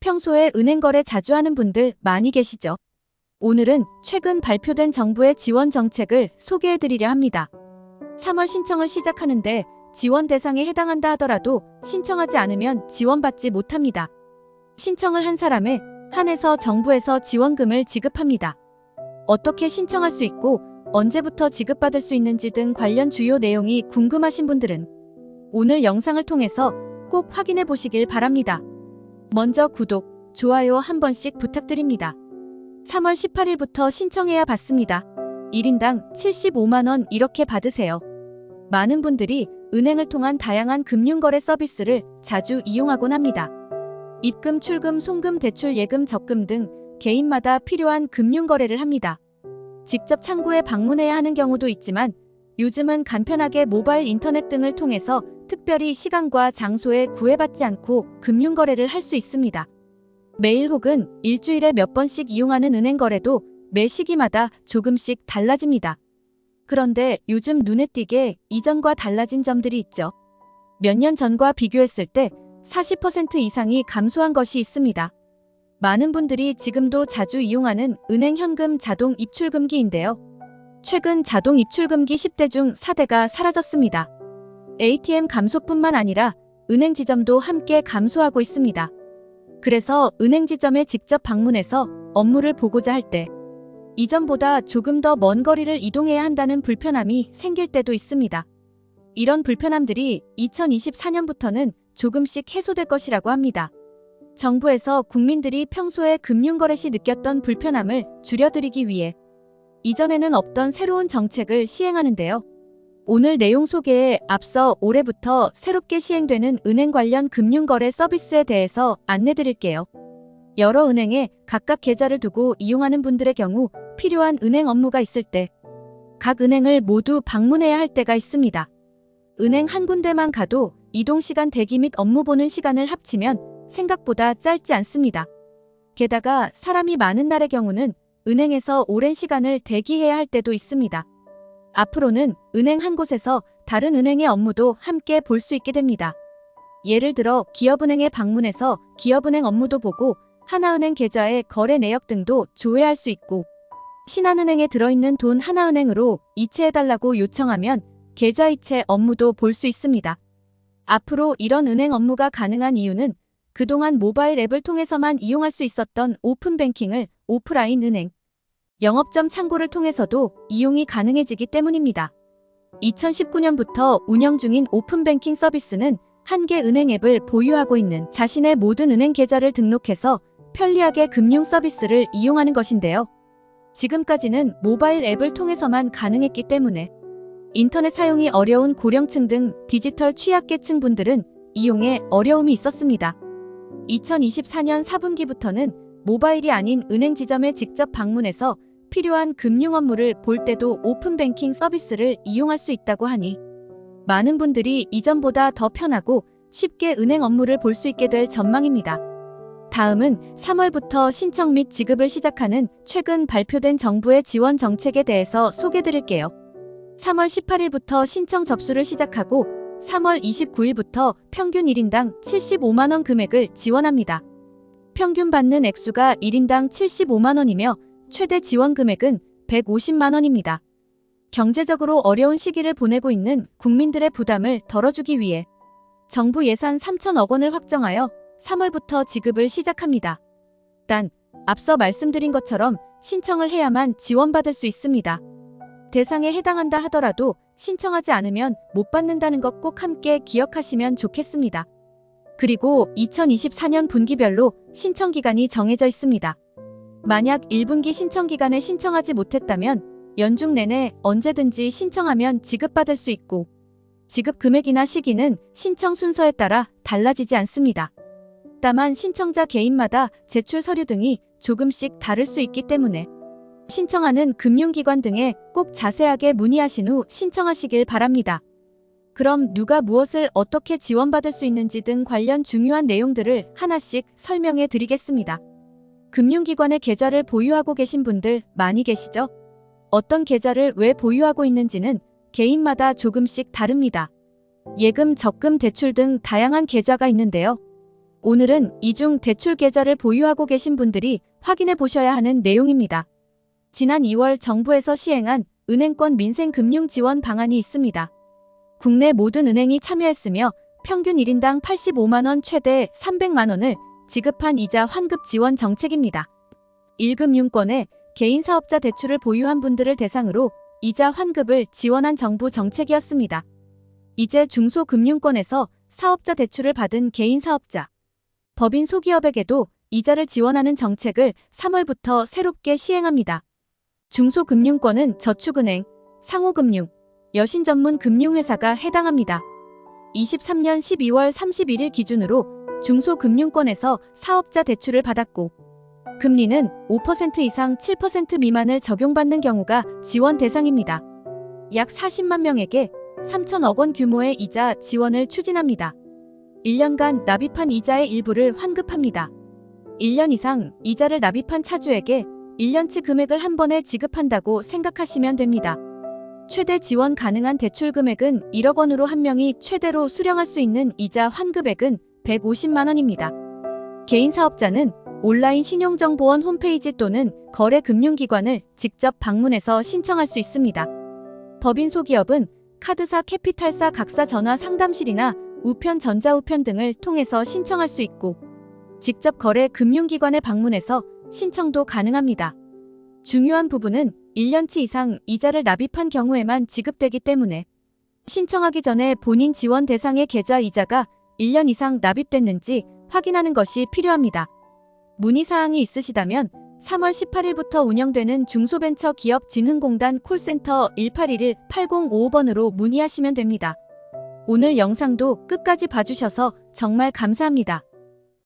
평소에 은행 거래 자주 하는 분들 많이 계시죠? 오늘은 최근 발표된 정부의 지원 정책을 소개해 드리려 합니다. 3월 신청을 시작하는데 지원 대상에 해당한다 하더라도 신청하지 않으면 지원받지 못합니다. 신청을 한 사람에 한해서 정부에서 지원금을 지급합니다. 어떻게 신청할 수 있고 언제부터 지급받을 수 있는지 등 관련 주요 내용이 궁금하신 분들은 오늘 영상을 통해서 꼭 확인해 보시길 바랍니다. 먼저 구독, 좋아요 한 번씩 부탁드립니다. 3월 18일부터 신청해야 받습니다. 1인당 75만원 이렇게 받으세요. 많은 분들이 은행을 통한 다양한 금융거래 서비스를 자주 이용하곤 합니다. 입금, 출금, 송금, 대출, 예금, 적금 등 개인마다 필요한 금융거래를 합니다. 직접 창구에 방문해야 하는 경우도 있지만 요즘은 간편하게 모바일 인터넷 등을 통해서 특별히 시간과 장소에 구애받지 않고 금융거래를 할 수 있습니다. 매일 혹은 일주일에 몇 번씩 이용하는 은행 거래도 매 시기마다 조금씩 달라집니다. 그런데 요즘 눈에 띄게 이전과 달라진 점들이 있죠. 몇 년 전과 비교했을 때 40% 이상이 감소한 것이 있습니다. 많은 분들이 지금도 자주 이용하는 은행 현금 자동 입출금기인데요. 최근 자동 입출금기 10대 중 4대가 사라졌습니다. ATM 감소뿐만 아니라 은행 지점도 함께 감소하고 있습니다. 그래서 은행 지점에 직접 방문해서 업무를 보고자 할 때 이전보다 조금 더 먼 거리를 이동해야 한다는 불편함이 생길 때도 있습니다. 이런 불편함들이 2024년부터는 조금씩 해소될 것이라고 합니다. 정부에서 국민들이 평소에 금융거래 시 느꼈던 불편함을 줄여드리기 위해 이전에는 없던 새로운 정책을 시행하는데요. 오늘 내용 소개에 앞서 올해부터 새롭게 시행되는 은행 관련 금융거래 서비스에 대해서 안내드릴게요. 여러 은행에 각각 계좌를 두고 이용하는 분들의 경우 필요한 은행 업무가 있을 때 각 은행을 모두 방문해야 할 때가 있습니다. 은행 한 군데만 가도 이동시간, 대기 및 업무 보는 시간을 합치면 생각보다 짧지 않습니다. 게다가 사람이 많은 날의 경우는 은행에서 오랜 시간을 대기해야 할 때도 있습니다. 앞으로는 은행 한 곳에서 다른 은행의 업무도 함께 볼 수 있게 됩니다. 예를 들어 기업은행에 방문해서 기업은행 업무도 보고 하나은행 계좌의 거래 내역 등도 조회할 수 있고 신한은행에 들어있는 돈 하나은행으로 이체해달라고 요청하면 계좌 이체 업무도 볼 수 있습니다. 앞으로 이런 은행 업무가 가능한 이유는 그동안 모바일 앱을 통해서만 이용할 수 있었던 오픈뱅킹을 오프라인 은행, 영업점 창구를 통해서도 이용이 가능해지기 때문입니다. 2019년부터 운영 중인 오픈뱅킹 서비스는 한 개 은행 앱을 보유하고 있는 자신의 모든 은행 계좌를 등록해서 편리하게 금융 서비스를 이용하는 것인데요. 지금까지는 모바일 앱을 통해서만 가능했기 때문에 인터넷 사용이 어려운 고령층 등 디지털 취약계층 분들은 이용에 어려움이 있었습니다. 2024년 4분기부터는 모바일이 아닌 은행 지점에 직접 방문해서 필요한 금융 업무를 볼 때도 오픈뱅킹 서비스를 이용할 수 있다고 하니 많은 분들이 이전보다 더 편하고 쉽게 은행 업무를 볼 수 있게 될 전망입니다. 다음은 3월부터 신청 및 지급을 시작하는 최근 발표된 정부의 지원 정책에 대해서 소개드릴게요. 3월 18일부터 신청 접수를 시작하고 3월 29일부터 평균 1인당 75만원 금액을 지원합니다. 평균 받는 액수가 1인당 75만원이며 최대 지원 금액은 150만원입니다. 경제적으로 어려운 시기를 보내고 있는 국민들의 부담을 덜어주기 위해 정부 예산 3천억 원을 확정하여 3월부터 지급을 시작합니다. 단, 앞서 말씀드린 것처럼 신청을 해야만 지원받을 수 있습니다. 대상에 해당한다 하더라도 신청하지 않으면 못 받는다는 것 꼭 함께 기억하시면 좋겠습니다. 그리고 2024년 분기별로 신청 기간이 정해져 있습니다. 만약 1분기 신청 기간에 신청하지 못했다면 연중 내내 언제든지 신청하면 지급받을 수 있고 지급 금액이나 시기는 신청 순서에 따라 달라지지 않습니다. 다만 신청자 개인마다 제출 서류 등이 조금씩 다를 수 있기 때문에 신청하는 금융기관 등에 꼭 자세하게 문의하신 후 신청하시길 바랍니다. 그럼 누가 무엇을 어떻게 지원받을 수 있는지 등 관련 중요한 내용들을 하나씩 설명해 드리겠습니다. 금융기관의 계좌를 보유하고 계신 분들 많이 계시죠? 어떤 계좌를 왜 보유하고 있는지는 개인마다 조금씩 다릅니다. 예금, 적금, 대출 등 다양한 계좌가 있는데요. 오늘은 이 중 대출 계좌를 보유하고 계신 분들이 확인해 보셔야 하는 내용입니다. 지난 2월 정부에서 시행한 은행권 민생금융 지원 방안이 있습니다. 국내 모든 은행이 참여했으며 평균 1인당 85만 원 최대 300만 원을 지급한 이자 환급 지원 정책입니다. 1금융권에 개인 사업자 대출을 보유한 분들을 대상으로 이자 환급을 지원한 정부 정책이었습니다. 이제 중소금융권에서 사업자 대출을 받은 개인 사업자, 법인 소기업에게도 이자를 지원하는 정책을 3월부터 새롭게 시행합니다. 중소금융권은 저축은행, 상호금융, 여신전문 금융회사가 해당합니다. 23년 12월 31일 기준으로 중소금융권에서 사업자 대출을 받았고 금리는 5% 이상 7% 미만을 적용받는 경우가 지원 대상입니다. 약 40만 명에게 3천억 원 규모의 이자 지원을 추진합니다. 1년간 납입한 이자의 일부를 환급합니다. 1년 이상 이자를 납입한 차주에게 1년치 금액을 한 번에 지급한다고 생각하시면 됩니다. 최대 지원 가능한 대출 금액은 1억 원으로 한 명이 최대로 수령할 수 있는 이자 환급액은 150만 원입니다. 개인 사업자는 온라인 신용정보원 홈페이지 또는 거래금융기관을 직접 방문해서 신청할 수 있습니다. 법인 소기업은 카드사, 캐피탈사 각사 전화 상담실이나 우편, 전자우편 등을 통해서 신청할 수 있고 직접 거래 금융기관에 방문해서 신청도 가능합니다. 중요한 부분은 1년치 이상 이자를 납입한 경우에만 지급되기 때문에 신청하기 전에 본인 지원 대상의 계좌 이자가 1년 이상 납입됐는지 확인하는 것이 필요합니다. 문의사항이 있으시다면 3월 18일부터 운영되는 중소벤처기업진흥공단 콜센터 1811-8055번으로 문의하시면 됩니다. 오늘 영상도 끝까지 봐주셔서 정말 감사합니다.